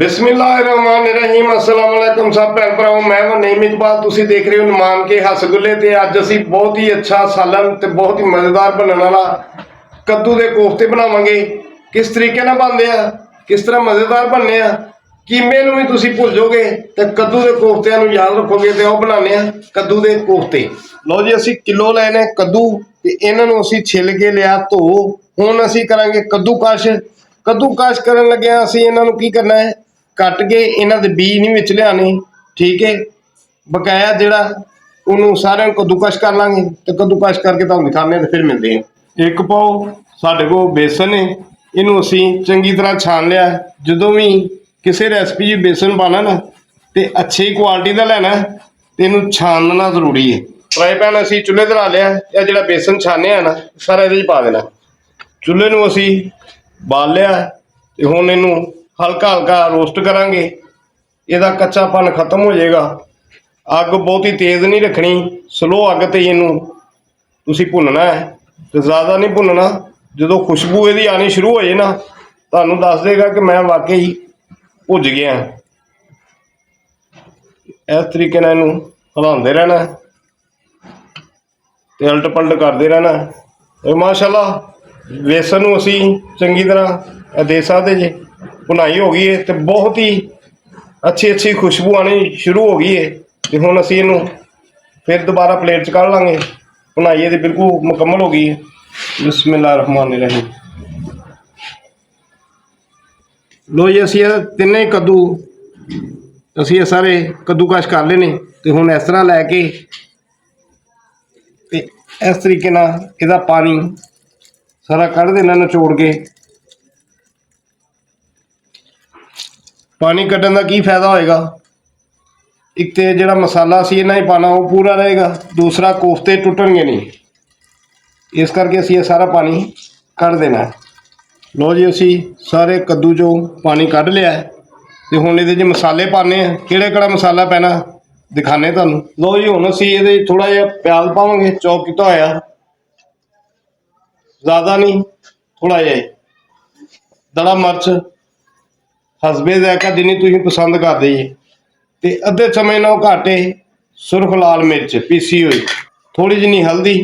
बिस्मिल्लाहिर्रहमानिर्रहीम अस्सलाम वालेकुम सब भैन भराओ। मैं वो नईम इकबाल, तुसी देख रहे हो नुमान के हसगुल्ले ते अज असी बहुत ही अच्छा सालन ते बहुत ही मज़ेदार बनने वाला कद्दू के कोफ्ते बनावांगे। किस तरीके नाल बनदे आ, किस तरह मज़ेदार बनने आ, कीमे नूं भी तुसी भुल जाओगे ते कद्दू के कोफ्तियां नूं याद रखोगे ते ओह बनाने आ कद्दू के कोफ्ते। लो जी, असी किलो लेने कद्दू ते इन्हां नूं असी छिल के लिया धो। हुण असी करांगे कद्दूकश करन लगे असी इन्हां नूं की करना है, कट के इन्हां दे बीज नहीं विच लियाने, ठीक है। बकाया जिहड़ा उन्होंने सारे कद्दूकश कर लांगे तो कद्दूकश करके तुहानूं दिखाने तो फिर मिलते हैं। एक पाओ साडे कोल बेसन है, इनू असी चंगी तरह छान लिया। जदों भी किसी रेसिपी बेसन पाना ना तो अच्छी क्वालिटी का लेना तो इनू छानना जरूरी है। फ्राई पैन असी चुल्हे ते ला लिया, या जिहड़ा बेसन छाने ना सारा इहदे पा देना। चुल्हे नूं असी बाल लिया तो हुण इनू हल्का हल्का रोस्ट करांगे, इसदा कच्चापन खत्म हो जाएगा। अग बहुत ही तेज़ नहीं रखनी, स्लो अग ते इनू तुसी भुनना है तो ज़्यादा नहीं भुनना। जो खुशबू इसदी आनी शुरू हो जाए ना तुहानूं दस देगा कि मैं वाकई भुज गया। इस तरीके नाल इनू हिलांदे रहना ते उलट पलट करते रहना। और माशाअल्लाह बेसन नूं असी चंगी तरह दे सकते जे भुनाई हो गई है तो बहुत ही अच्छी खुशबू आनी शुरू हो गई है। तो हुण असी इनू फिर दोबारा प्लेट च कढ़ लांगे। भुनाई इहदी बिल्कुल मुकम्मल हो गई है। बिस्मिल्लाहिर्रहमानिर्रहीम। लो जी, असी तिन्ने कद्दू असी सारे कद्दूकश कर लेने तो हुण इस तरह लैके इस तरीके नाल इहदा पानी सारा कढ़ देना नचोड़ के। पानी कड्ढन का की फायदा होएगा, एक तो जिहड़ा मसाला असी इन्हां ही पाना वो पूरा रहेगा, दूसरा कोफ्ते टुटणगे नहीं, इस करके असी ये सारा पानी कढ़ देना है। लो जी, असी सारे कद्दू चों पानी कढ़ लिया है तो हुण इहदे च मसाले पाने हैं। किहड़ा मसाला पैना दिखाने तुहानूं। लो जी, हुण असी इहदे थोड़ा जिहा प्याज पावांगे चॉप कीता होया, ज़्यादा नहीं थोड़ा जिहा, दड़ा मिर्च हसबे ज़ायका जिन्नी तुसीं पसंद करदे जी, ते अद्धे चम्मच नालों घट सुरख लाल मिर्च पीसी हुई, थोड़ी जिन्नी हल्दी,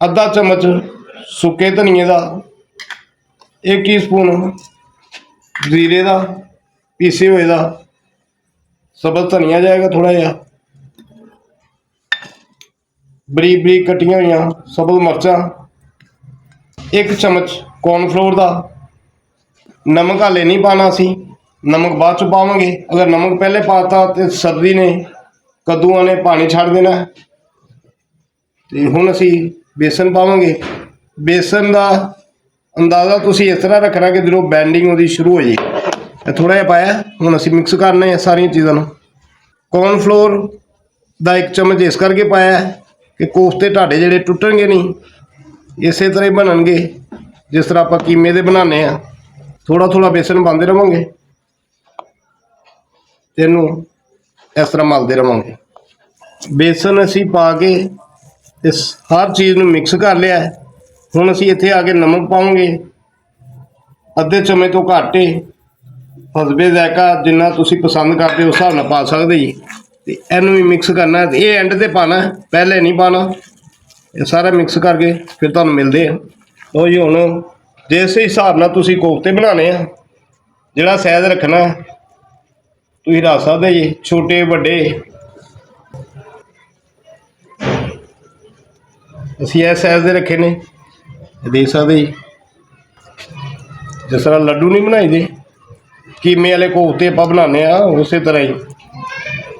अद्धा चम्मच सुक्के धनिए का, 1 टीस्पून जीरे का पीसे हुए का, सब्ज़ धनिया जाएगा थोड़ा जिहा, बरीक बरीक कट्टियां हुई सब्ज़ मिर्चां, 1 चम्मच कॉर्नफ्लोर का। नमक हाले नहीं पाना, सी नमक बाद चों पावांगे। अगर नमक पहले पाता तो सब्जी ने कद्दूआं ने पानी छड़ देना। तो हुण असी बेसन पावांगे। बेसन का अंदाज़ा तुसी इस तरह रखना कि जो बैंडिंग उहदी शुरू हो जाए। थोड़ा जिहा पाया, हुण असी मिक्स करने हैं सारियां चीज़ां नूं। कॉर्नफ्लोर का 1 चम्मच इस करके पाया कि कोफ्ते ढाडे जिहड़े टुटणगे नहीं, इस तरह ही बनणगे जिस तरह आपां कीमे दे बनाने आ। थोड़ा थोड़ा बेसन पाते रहोगे, इनू इस तरह मलते रहोगे। बेसन असी पा के इस हर चीज़ नूं मिक्स कर लिया है। हुण असी इत्थे आके नमक पाओगे, अद्धे चम्मच तो घट हसबे ज़ायका जिन्ना तुसी पसंद करते उस हिसाब नाल पा सकदे जी। ते इनू भी मिक्स करना है, ये एंड ते पाना है, पहले नहीं पाना। ये सारा मिक्स करके फिर तुहानूं मिलदे हैं। तो जी हुण जिस हिसाब नाल तुसी कोफ्ते बनाने हैं, जिहड़ा साइज़ रखना तुसीं रख सकदे जी, छोटे वड्डे। असीं इस साइज़ दे रखे ने, देख सकदे जी। जिस तरह लड्डू नहीं बनाई दे कीमे वाले कोफ्ते आपां बनाने उस तरह ही,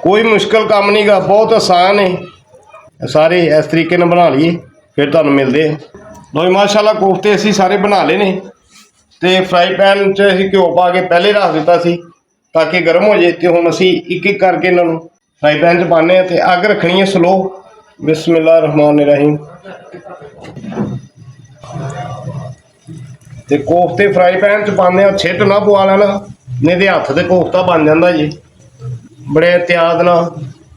कोई मुश्किल काम नहीं गा, बहुत आसान है। सारे इस तरीके नाल बना लीए फिर तुहानूं मिलदे हैं। लो माशाअल्लाह कोफ्ते असी सारे बना ले ने। तो फ्राई पैन च असीं घ्यो पा के पहले रख दिता सी ताकि गर्म हो जाए। तो हुण असीं एक एक करके इन्हां फ्राई पैन च पाने ते अग रखनी है स्लो। बिस्मिल्लाहिर्रहमानिर्रहीम। तो कोफ्ते फ्राई पैन च पाने, छिट ना पवा लेना नहीं तो हत्थ से कोफ्ता बन जाता जी। बड़े एहतियात नाल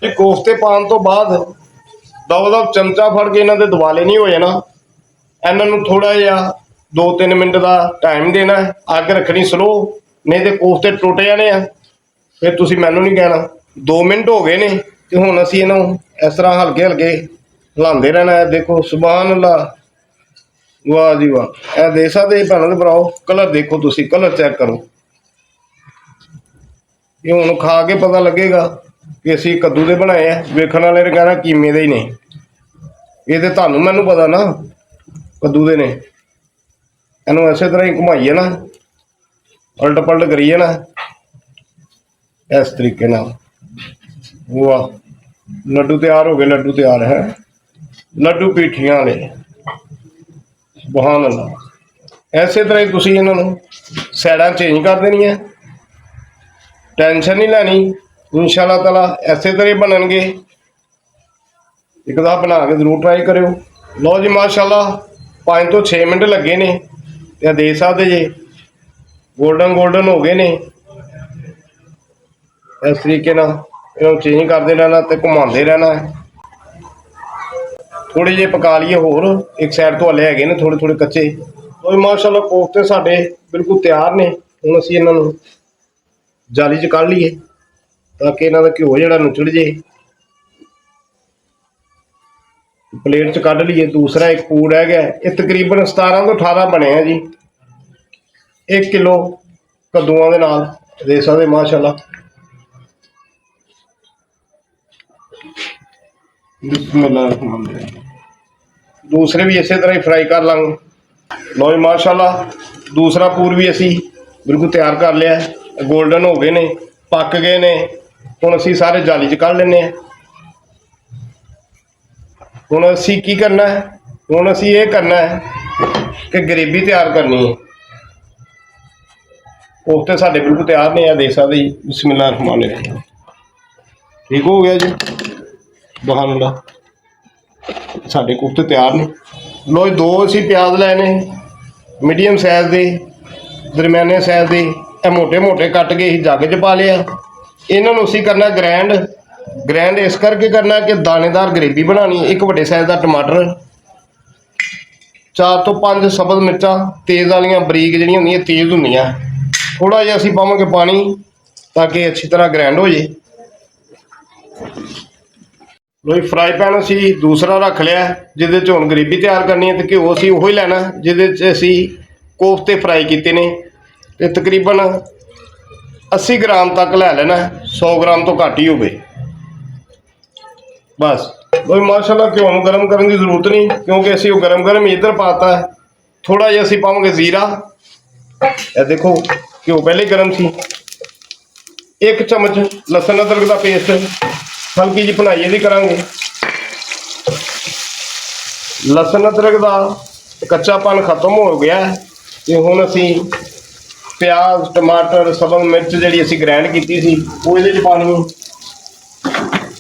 ते कोफ्ते पाने तो बाद दब चमचा फड़ के इन्हां दे दुआले नहीं हो जाना। इन्हां नूं थोड़ा जिहा 2-3 मिनट का टाइम देना है, अग रखनी स्लो नहीं तो कोफ्ते टुट जाने आ। फिर तुसीं मैनूं नहीं कहना। 2 मिनट हो गए ने ते हुण असीं इहनूं इस तरह हल्के हल्के हिलांदे रहना है। देखो सुभान अल्लाह, वाह जी वाह। ਇਹ देख सकदे भैनों ते भराओ, कलर देखो तुसीं, कलर चेक करो। ये हुण खा के पता लगेगा कि असीं कद्दू दे बनाए आ। वेखण वाले ने कहना कीमे दे ही ने। ये तो तुहानूं मैनूं पता ना कद्दू दे ने। इहनूं इसे तरह ही घुमाइए ना, उलट पलट करिए ना इस तरीके नाल। वाह, लड्डू तैयार हो गए, लड्डू तैयार है, लड्डू पीठियां वाले। सुभान अल्लाह। इसे तरह ही तुसीं इन्हां नूं साइडां चेंज कर देनियां, टेंशन नहीं लैनी। इंशाअल्लाह ताला इसे तरह ही बनणगे। एक दफा बना के जरूर ट्राई करियो। लो जी माशाअल्लाह 5 तो 6 मिनट लगे ने ते देख सकदे जे गोल्डन गोल्डन हो गए ने। इस तरीके नाल इन्हूं चेंज करते रहना ते घुमाते रहना है। थोड़े जे पका लीए होर, एक साइड तो हले हैगे ने थोड़े थोड़े कच्चे। तो माशाअल्लाह कोफ्ते साडे बिल्कुल तैयार ने। हुण असीं इन्हां नूं जाली च कढ़ लीए ताकि इन्हां दा घिओ जिहड़ा नुचड़ जे। प्लेट च कढ़ लीए। दूसरा एक पूड़ है गया, ये तकरीबन 17 तो 18 बने हैं जी 1 किलो कद्दूआं दे नाल। देख सकदे माशाअल्लाह। बिस्मिल्लाह। दूसरे भी इसे तरह ही फ्राई कर लांगे। लो जी माशाअल्लाह दूसरा पूर भी असी बिल्कुल तैयार कर लिया। गोल्डन हो गए ने, पक गए ने। हुण असी सारे जाली च कढ़ लैने। हुण असी की करना है, हुण असी ये करना है कि ग्रेवी तैयार करनी है। कोफ्ते साडे बिल्कुल तैयार ने, देख सकदे जी। बिस्मिल्लाह रहमान रहीम। ठीक हो गया जी, सुभान अल्लाह। साडे कोफ्ते तैयार ने। लो 2 असी प्याज लैने मीडियम साइज के, दरम्याने साइज के। ये मोटे मोटे कट के जग च पा लिया। इन्हों असी करना ग्रैंड। ग्रैंड इस करके करना कि दानेदार ग्रेवी बनानी। एक वड्डे साइज का टमाटर, 4 तो 5 सब्ज़ मिर्चां तेज़ वालियां बरीक जिहड़ियां होंदियां तेज़ होंदियां। थोड़ा जिहा असीं पावांगे पानी ताकि अच्छी तरह ग्रैंड हो जाए। लो जी फ्राई पैन असी दूसरा रख लिया जिहदे च हुण ग्रेवी तैयार करनी है। तो घिओ असी उही लैना जिहदे च असी कोफ्ते फ्राई कीते ने। ते तकरीबन 80 ग्राम तक लै लेना, 100 ग्राम तो घट ही होवे बस। लो माशाअल्लाह घिओ नूं गर्म करने की जरूरत नहीं क्योंकि असी गर्म गर्म इधर पाता है। थोड़ा जिहा असी पावांगे जीरा। ये देखो घिओ पहले गर्म सी। 1 चम्मच लसन अदरक का पेस्ट, हल्की जी भुनाई इहदी करांगे। लसन अदरक का कच्चापन खत्म हो गया है ते हुण असी प्याज टमाटर सब्ज़ मिर्च जिहड़ी असी ग्रैंड कीती सी वो इहदे च पानी है।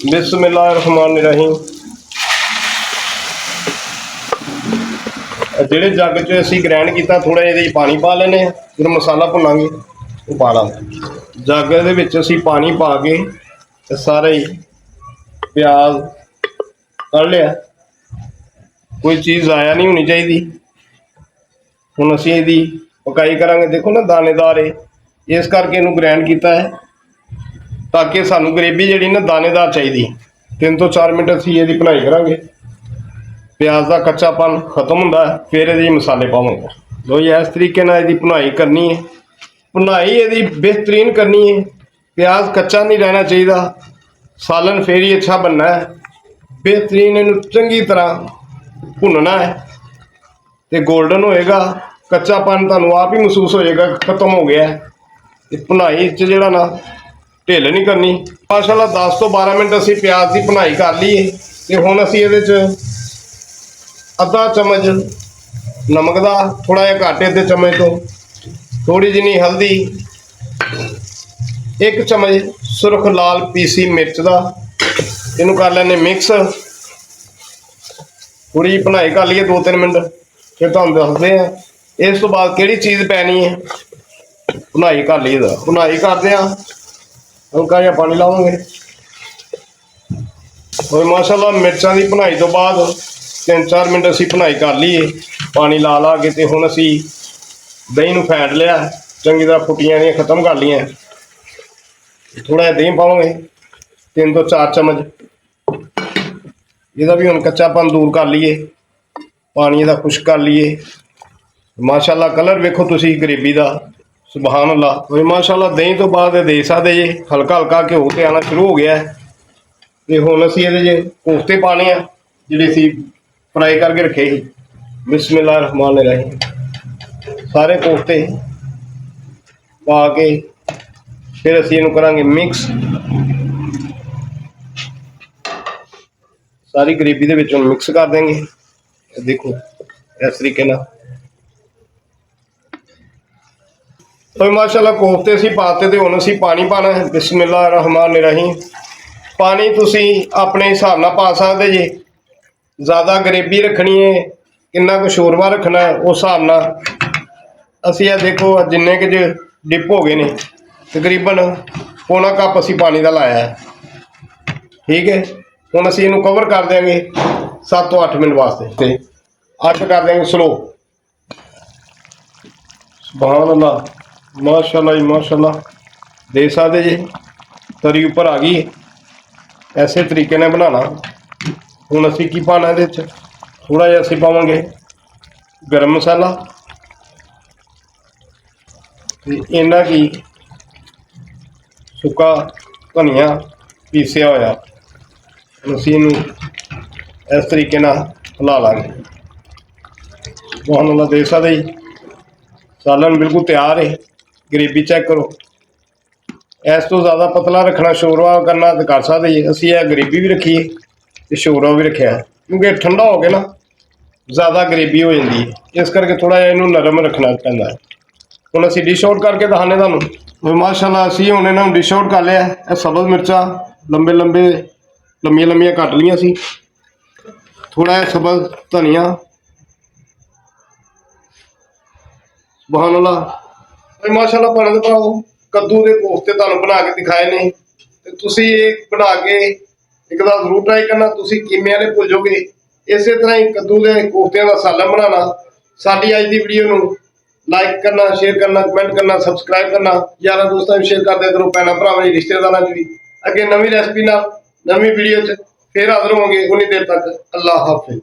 बिस्मिल्लाह रहमान रहीम। जिहड़े जग च असी ग्रैंड किया थोड़ा इहदे च पानी पा लेने। फिर मसाला भुनांगे वो पा ला। जग दे विच असी पानी पा के ते सारे ही प्याज कढ़ लिया। कोई चीज़ ज़ाया नहीं होनी चाहिए। हुण असी इहदी पकाई करांगे। देखो ना दानेदार है, इस करके इहनूं ग्रैंड किया है ताकि सानू ग्रेवी जिहड़ी ना दानेदार चाहिए। 3 तो 4 मिनट असी इहदी भुनाई करांगे। प्याज का कच्चापन खत्म हुंदा है फिर इहदे मसाले पावांगे। लो जी इस तरीके नाल इहदी भुनाई करनी है। भुनाई इहदी बेहतरीन करनी है। प्याज कच्चा नहीं रहना चाहिए। सालन फिर ही अच्छा बनना है। बेहतरीन इहनूं चंगी तरह भुनना है तो गोल्डन होएगा। कच्चापन तुहानूं आप ही महसूस हो जाएगा खत्म हो गया है। भुनाई च जिहड़ा ना ढिल नहीं करनी। माशाअल्लाह 10 तो 12 मिनट असी प्याज की भुनाई कर ली है। तो हुण असी इहदे च आधा चम्मच नमक का, थोड़ा जिहा घट आधे चम्मच तो, थोड़ी जिनी हल्दी, 1 चम्मच सुरख लाल पीसी मिर्च का, इनू कर लेने मिक्स। थोड़ी जी भुनाई कर लीए 2-3 मिनट फिर तुहानूं दसदे हैं। इस तो बाद किहड़ी चीज़ पैनी है। भुनाई कर ली, भुनाई करदे आ हल्का जिहा पानी लावांगे। और माशाअल्लाह मिर्चां की भुनाई तो बाद 3-4 मिनट असी भुनाई कर ली है पानी ला ला के। तो हुण असी दही नूं फैंट लिया ਚੰਗੀ ਤਰ੍ਹਾਂ ਫੁੱਟੀਆਂ ਦੀਆਂ ਖਤਮ ਕਰ ਲਈਆਂ। ਥੋੜਾ ਜਿਹਾ ਦਹੀਂ ਪਾਵਾਂਗੇ 3 ਤੋਂ 4 ਚਮਚ। ਇਹਦਾ ਵੀ ਹੁਣ ਕੱਚਾਪਨ ਦੂਰ ਕਰ ਲਈਏ, ਪਾਣੀ ਇਹਦਾ ਖੁਸ਼ਕ ਕਰ ਲਈਏ। ਮਾਸ਼ਾਅੱਲਾ ਕਲਰ ਵੇਖੋ ਤੁਸੀਂ ਗਰੇਵੀ ਦਾ, ਸੁਭਾਨ ਅੱਲਾ। ਮਾਸ਼ਾਅੱਲਾ ਦਹੀਂ ਤੋਂ ਬਾਅਦ ਇਹ ਦੇਖ ਸਕਦੇ ਜੇ ਹਲਕਾ ਹਲਕਾ ਘਿਓ ਤੇ ਆਉਣਾ ਸ਼ੁਰੂ ਹੋ ਗਿਆ। ਤੇ ਹੁਣ ਅਸੀਂ ਇਹਦੇ 'ਚ ਕੋਫਤੇ ਪਾਣੇ ਆ ਜਿਹੜੇ ਅਸੀਂ ਫਰਾਈ ਕਰਕੇ ਰੱਖੇ ਸੀ। ਬਿਸਮਿल्लाह रहमान रहीम। ਸਾਰੇ ਕੋਫਤੇ ਪਾ ਕੇ ਫਿਰ ਅਸੀਂ ਇਹਨੂੰ ਕਰਾਂਗੇ ਮਿਕਸ। ਸਾਰੀ ਗਰੇਵੀ ਦੇ ਵਿੱਚ ਮਿਕਸ ਕਰ ਦੇਂਗੇ। ਦੇਖੋ ਇਸ ਤਰੀਕੇ ਨਾਲ। तो माशाअल्लाह कोफ्ते असीं पाते ते हुण असीं पानी पाना है। बिस्मिल्लाह रहमान रहीम। पानी तुसीं अपने हिसाब नाल पा सकदे जे। ज़्यादा ग्रेवी रखनी है, किन्ना कुछ शोरबा रखना है, उस हिसाब नाल असीं ये देखो जिन्ने कि डिप हो गए ने तकरीबन पौना कप असीं पानी का लाया है। ठीक है, हुण असीं इहनूं कवर कर देंगे 7 ਤੋਂ 8 मिनट वास्ते ते अच कर देंगे स्लो। सुभान अल्लाह, माशाअल्लाह जी माशाअल्लाह। देख सकते जी तरी उपर आ गई। ऐसे तरीके ने बनाना। हुण असीं की पाना इहदे च, थोड़ा जिहा असीं पावांगे गरम मसाला ते इन्ना की सुक्का धनिया पीसिया होया। असीं इहनूं इस तरीके नाल हिला लांगे। सुभान अल्लाह, देख सकते जी सालन बिल्कुल तैयार है। ग्रेवी चेक करो। इस तो ज़्यादा पतला रखना, शोरबा करना तो कर सकते जी। असीं यह ग्रेवी भी रखी है तो शोरबा भी रखा है, क्योंकि ठंडा हो गया ना ज़्यादा ग्रेवी हो जाती है। इस करके थोड़ा जिहा इहनूं नरम रखना पैंदा है। हुण असीं डिश आउट करके दिखाने तुहानूं। माशाअल्लाह असीं हुण इन्हां नूं डिश आउट कर लिया। यह सब्ज़ मिर्चां लंबियां लंबियां कट लियां सी। थोड़ा जिहा सब्ज़ धनिया। सुभान अल्लाह। माशाअल्लाह भैणों ते भरावो, कद्दू के कोफ्ते तुहानूं बना के दिखाए ने ते तुसीं ये बना के एक बार जरूर ट्राई करना। तुसीं कीमे वाले भुल जाओगे। इस तरह ही कद्दू के कोफ्तियां का सालन बनाना। साडी अज की वीडियो नूं लाइक करना, शेयर करना, कमेंट करना, सबसक्राइब करना, यारां दोस्तां नूं शेयर करदे करो, भैणां भरावां रिश्तेदारां च भी। अगे नवीं रेसिपी नाल नवीं वीडियो च फिर हाज़र होवांगे। उन्नी देर तक अल्लाह हाफिज़।